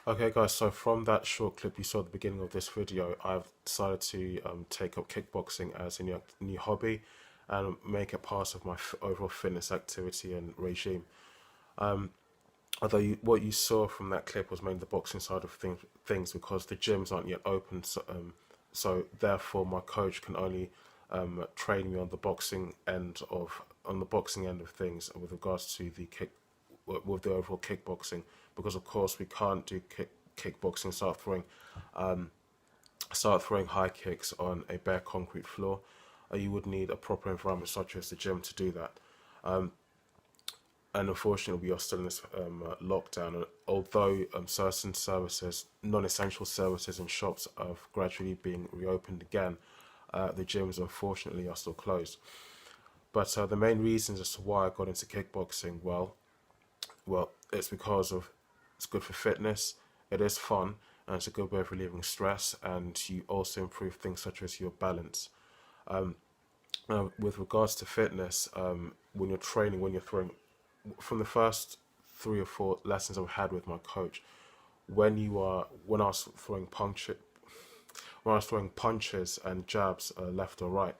Okay, guys, so from that short clip you saw at the beginning of this video, I've decided to take up kickboxing as a new hobby and make it part of my overall fitness activity and regime. Although what you saw from that clip was mainly the boxing side of things because the gyms aren't yet open, so therefore my coach can only train me on the boxing end of things with regards to with the overall kickboxing, because of course we can't do kickboxing, start throwing high kicks on a bare concrete floor. You would need a proper environment such as the gym to do that. And unfortunately, we are still in this lockdown. And although certain services, non-essential services and shops are gradually being reopened again, the gyms unfortunately are still closed. But the main reasons as to why I got into kickboxing, well, it's because of it's good for fitness, it is fun, and it's a good way of relieving stress, and you also improve things such as your balance. With regards to fitness, when you're training, when you're throwing, from the first 3 or 4 lessons I've had with my coach, when I was throwing punches and jabs left or right,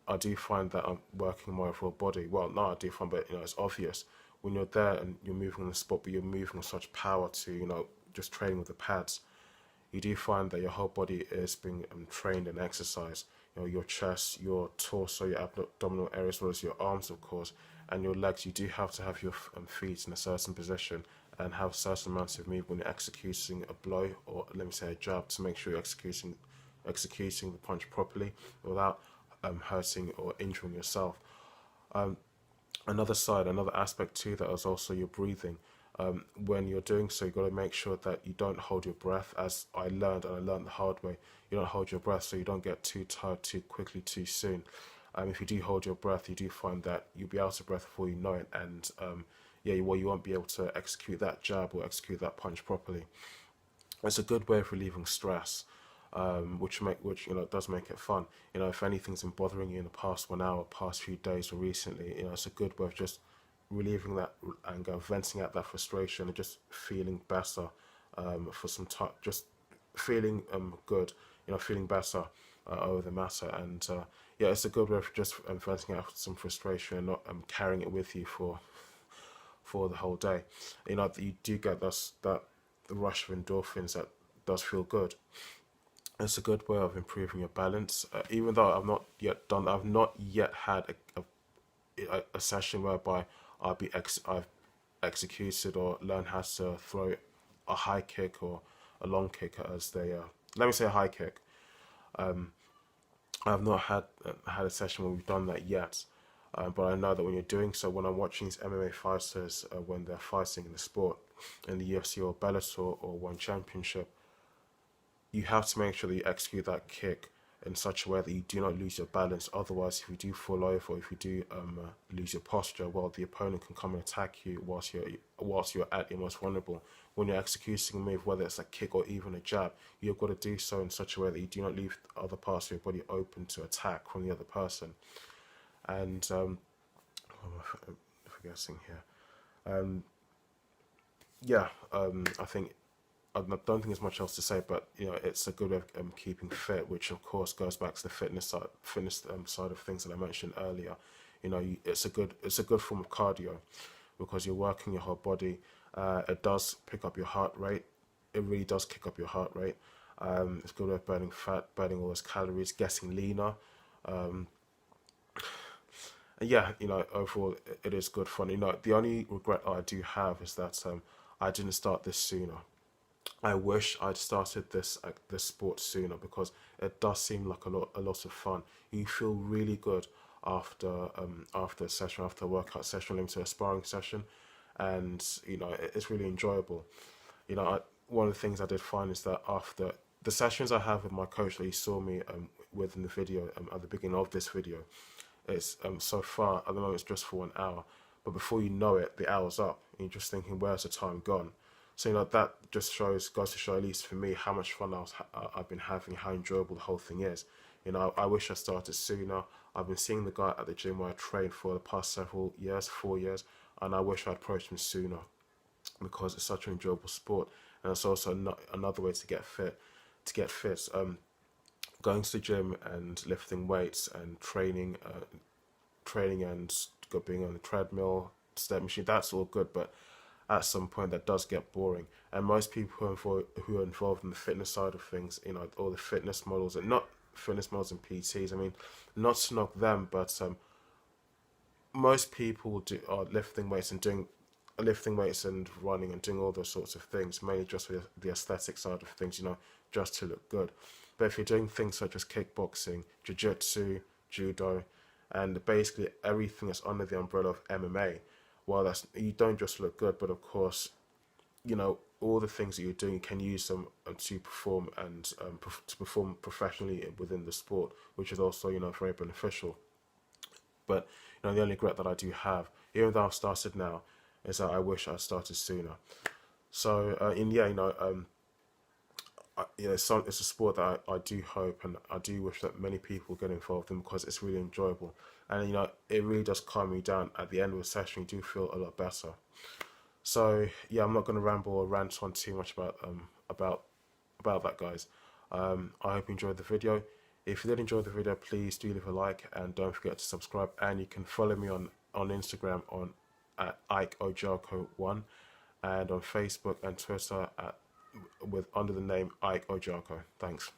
I do find that I'm working my overall body. Well, no, I do find, but it's obvious when you're there and you're moving on the spot, but you're moving with such power to just training with the pads. You do find that your whole body is being trained and exercised. Your chest, your torso, your abdominal areas, as well as your arms, of course, and your legs. You do have to have your feet in a certain position and have certain amounts of movement when you're executing a blow, or let me say a jab, to make sure you're executing the punch properly without hurting or injuring yourself. Another aspect to that is also your breathing. When you're doing so, you've got to make sure that you don't hold your breath, as I learned, and I learned the hard way. You don't hold your breath so you don't get too tired too quickly, too soon. If you do hold your breath, you do find that you'll be out of breath before you know it, and you won't be able to execute that jab or execute that punch properly. It's a good way of relieving stress, which does make it fun. If anything's been bothering you in the past 1 hour, past few days, or recently, it's a good way of just relieving that anger, venting out that frustration, and just feeling better for some time, just feeling good, feeling better over the matter. And it's a good way of just venting out some frustration and not carrying it with you for the whole day. You do get that the rush of endorphins that does feel good. It's a good way of improving your balance. Even though I've not yet had a session whereby I've executed or learned how to throw a high kick or a long kick, as they let me say a high kick. I've not had a session where we've done that yet. But I know that when you're doing so, when I'm watching these MMA fighters, when they're fighting in the sport, in the UFC or Bellator or One Championship, you have to make sure that you execute that kick in such a way that you do not lose your balance. Otherwise, if you do fall over, or if you do lose your posture, well, the opponent can come and attack you whilst you're at your most vulnerable. When you're executing a move, whether it's a kick or even a jab, you've got to do so in such a way that you do not leave other parts of your body open to attack from the other person. And I'm forgetting here. I think I don't think there's much else to say, but it's a good way of keeping fit, which of course goes back to the fitness side of things that I mentioned earlier. It's a good form of cardio because you're working your whole body. It does pick up your heart rate. It really does kick up your heart rate. It's a good way of burning fat, burning all those calories, getting leaner. Overall, it is good fun. The only regret I do have is that I didn't start this sooner. I wish I'd started this sport sooner, because it does seem like a lot of fun. You feel really good after a session, after a workout session, into a sparring session, and it's really enjoyable. One of the things I did find is that after the sessions I have with my coach that you saw me with in the video at the beginning of this video, it's so far at the moment it's just for 1 hour, but before you know it, the hour's up, and you're just thinking, where's the time gone? So that just goes to show, at least for me, how much fun I've been having, how enjoyable the whole thing is. I wish I started sooner. I've been seeing the guy at the gym where I trained for the past several years, 4 years, and I wish I'd approached him sooner. because it's such an enjoyable sport, and it's also another way to get fit. Going to the gym and lifting weights and training and being on the treadmill, step machine, that's all good, but at some point that does get boring. And most people who are involved in the fitness side of things, all the fitness models, and not fitness models and PTs, I mean, not to knock them, but most people are lifting weights and running and doing all those sorts of things, mainly just for the aesthetic side of things, just to look good. But if you're doing things such as kickboxing, jiu-jitsu, judo, and basically everything that's under the umbrella of MMA, well, you don't just look good, but of course, all the things that you're doing, you can use them to perform and to perform professionally within the sport, which is also, very beneficial. But the only regret that I do have, even though I've started now, is that I wish I started sooner. So, it's a sport that I do hope and I do wish that many people get involved in, because it's really enjoyable, and it really does calm me down. At the end of the session, you do feel a lot better. So yeah, I'm not going to ramble or rant on too much about that, guys. I hope you enjoyed the video. If you did enjoy the video, please do leave a like and don't forget to subscribe. And you can follow me on Instagram at Ike Ojako1, and on Facebook and Twitter under the name Ike Ojako. Thanks.